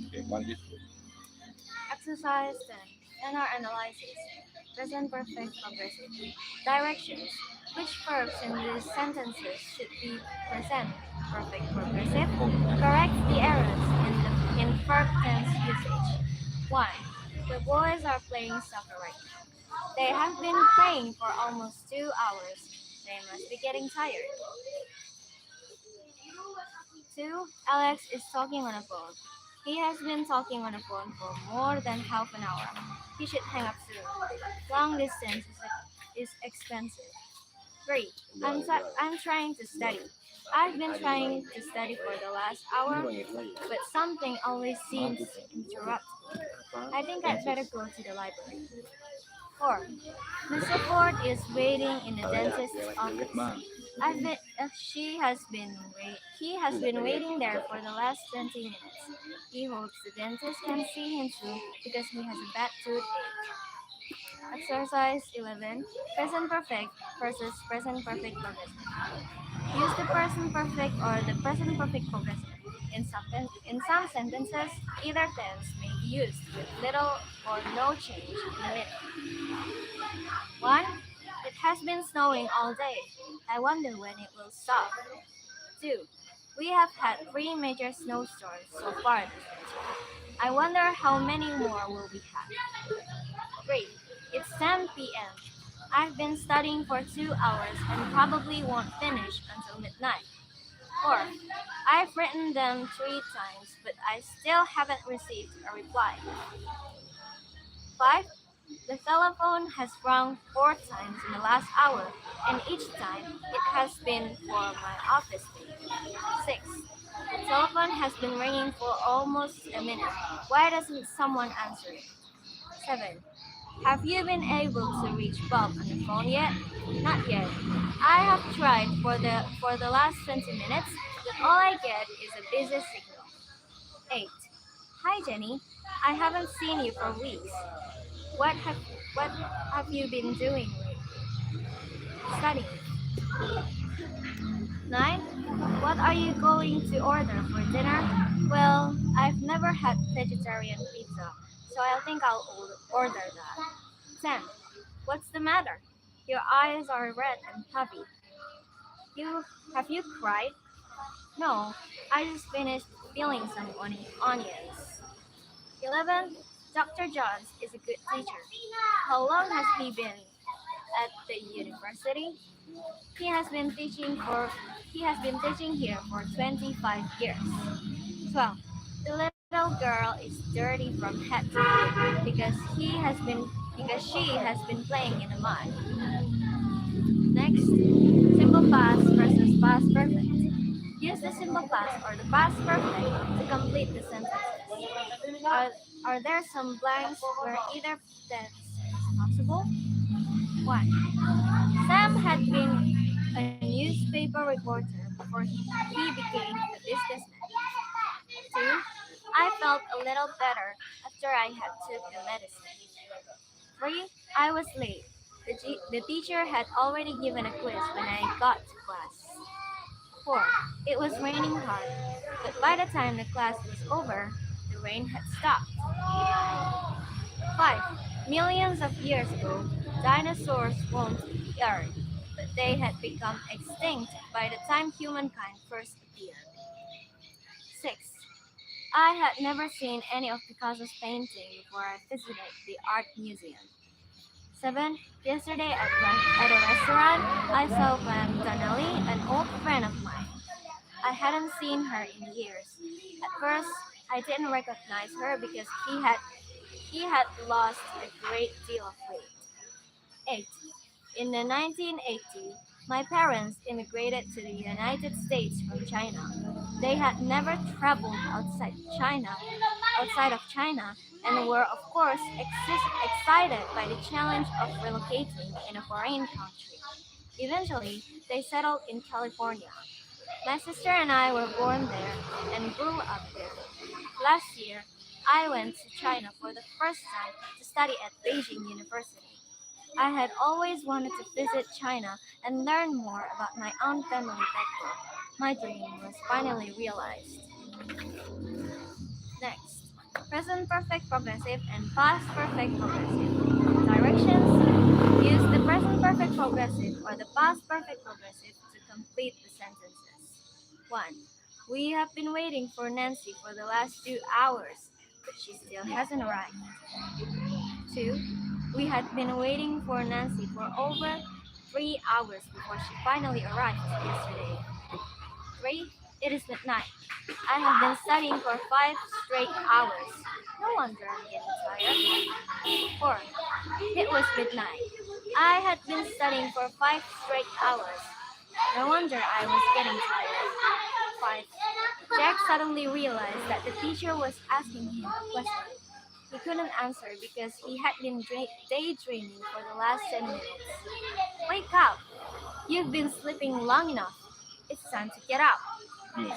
Okay, one this way. Exercise 10. Inner analysis. Present perfect progressive. Directions. Which verbs in these sentences should be present perfect progressive? Correct the errors in verb tense usage. 1. The boys are playing soccer right now. They have been playing for almost 2 hours. They must be getting tired. 2. Alex is talking on a phone. He has been talking on a phone for more than half an hour. He should hang up soon. Long distance is expensive. 3. I'm trying to study. I've been trying to study for the last hour, but something always seems to interrupt me. I think I'd better go to the library. 4. Mr. Ford is waiting in the dentist's office. He has been waiting there for the last 20 minutes. He hopes the dentist can see him soon because he has a bad toothache. Exercise 11. Present perfect versus present perfect progressive. Use the present perfect or the present perfect progressive. In some sentences, either tense may be used with little or no change in the middle. 1. It has been snowing all day. I wonder when it will stop. 2. We have had 3 major snowstorms so far this winter. I wonder how many more will we have. 3. It's 10 p.m. I've been studying for 2 hours and probably won't finish until midnight. 4. I've written them 3 times, but I still haven't received a reply. 5. The telephone has rung 4 times in the last hour, and each time it has been for my office mate. 6. The telephone has been ringing for almost a minute. Why doesn't someone answer it? 7. Have you been able to reach Bob on the phone yet? Not yet. I have tried for the last 20 minutes, but all I get is a busy signal. 8. Hi Jenny. I haven't seen you for weeks. What have what have you been doing lately? Studying. 9. What are you going to order for dinner? Well, I've never had vegetarian pizza, so I think I'll order that. 10. What's the matter? Your eyes are red and puffy. You have you cried? No, I just finished peeling some onions. 11. Dr. Johns is a good teacher. How long has he been at the university? He has been teaching for he has been teaching here for 25 years. 12. The little girl is dirty from head to foot because she has been playing in the mud. Next, simple past versus past perfect. Use the simple past or the past perfect to complete the sentences. Are there some blanks where either tense is possible? 1. Sam had been a newspaper reporter before he became a businessman. 2. I felt a little better after I had took the medicine. 3. I was late. The teacher had already given a quiz when I got to class. 4. It was raining hard, but by the time the class was over, the rain had stopped. 5. Millions of years ago, dinosaurs roamed the earth, but they had become extinct by the time humankind first appeared. 6. I had never seen any of Picasso's painting before I visited the art museum. 7. Yesterday at a restaurant, I saw Pam Donnelly, an old friend of mine. I hadn't seen her in years. At first, I didn't recognize her because he had lost a great deal of weight. 8. In the 1980s, my parents immigrated to the United States from China. They had never traveled outside of China, and were of course excited by the challenge of relocating in a foreign country. Eventually, they settled in California. My sister and I were born there and grew up there. Last year, I went to China for the first time to study at Beijing University. I had always wanted to visit China and learn more about my own family background. My dream was finally realized. Next, present perfect progressive and past perfect progressive. Directions: use the present perfect progressive or the past perfect progressive to complete the sentences. 1. We have been waiting for Nancy for the last 2 hours, but she still hasn't arrived. 2. We had been waiting for Nancy for over 3 hours before she finally arrived yesterday. 3. It is midnight. I have been studying for 5 straight hours. No wonder I'm getting tired. 4. It was midnight. I had been studying for 5 straight hours. No wonder I was getting tired. 5. Jack suddenly realized that the teacher was asking him a question. He couldn't answer because he had been daydreaming for the last 10 minutes. Wake up! You've been sleeping long enough. It's time to get up. Good.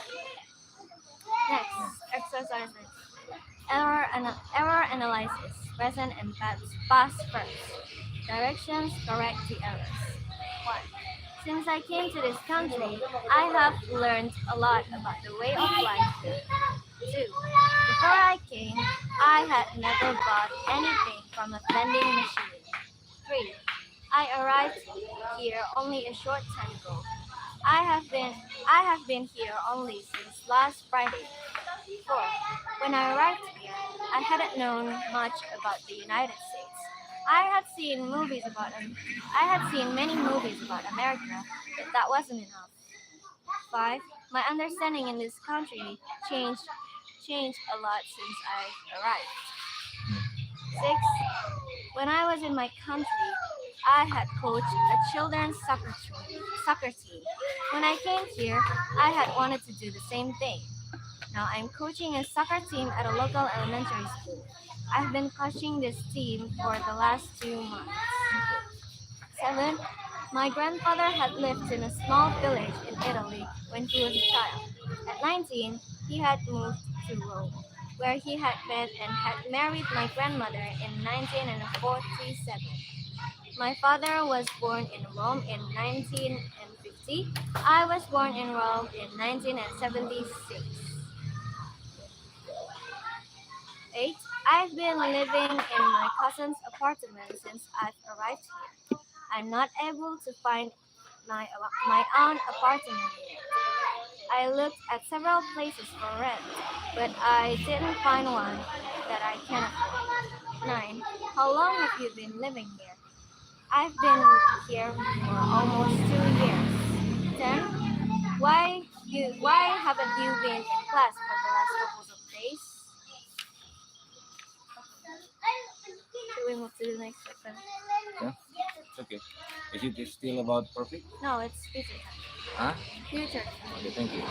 Next, exercises. Error analysis. Present and past first. Directions: correct the errors. 1. Since I came to this country, I have learned a lot about the way of life here. 2. Before I came, I had never bought anything from a vending machine. 3. I arrived here only a short time ago. I have been I have been here only since last Friday. 4. When I arrived here, I hadn't known much about the United States. I had seen movies about I had seen many movies about America, but that wasn't enough. 5. My understanding in this country changed a lot since I arrived. 6. When I was in my country, I had coached a children's soccer team. When I came here, I had wanted to do the same thing. Now I'm coaching a soccer team at a local elementary school. I've been coaching this team for the last 2 months. 7. My grandfather had lived in a small village in Italy when he was a child. At 19, he had moved to Rome, where he had met and had married my grandmother in 1947. My father was born in Rome in 1950. I was born in Rome in 1976. 8. I've been living in my cousin's apartment since I've arrived here. I'm not able to find my own apartment yet. I looked at several places for rent, but I didn't find one that I can afford. 9. How long have you been living here? I've been here for almost 2 years. 10. Why haven't you been in class for the last couple of days? Should we move to the next section? Yeah, it's okay. Is it still about perfect? No, it's future time. Huh? Future time. Okay, thank you.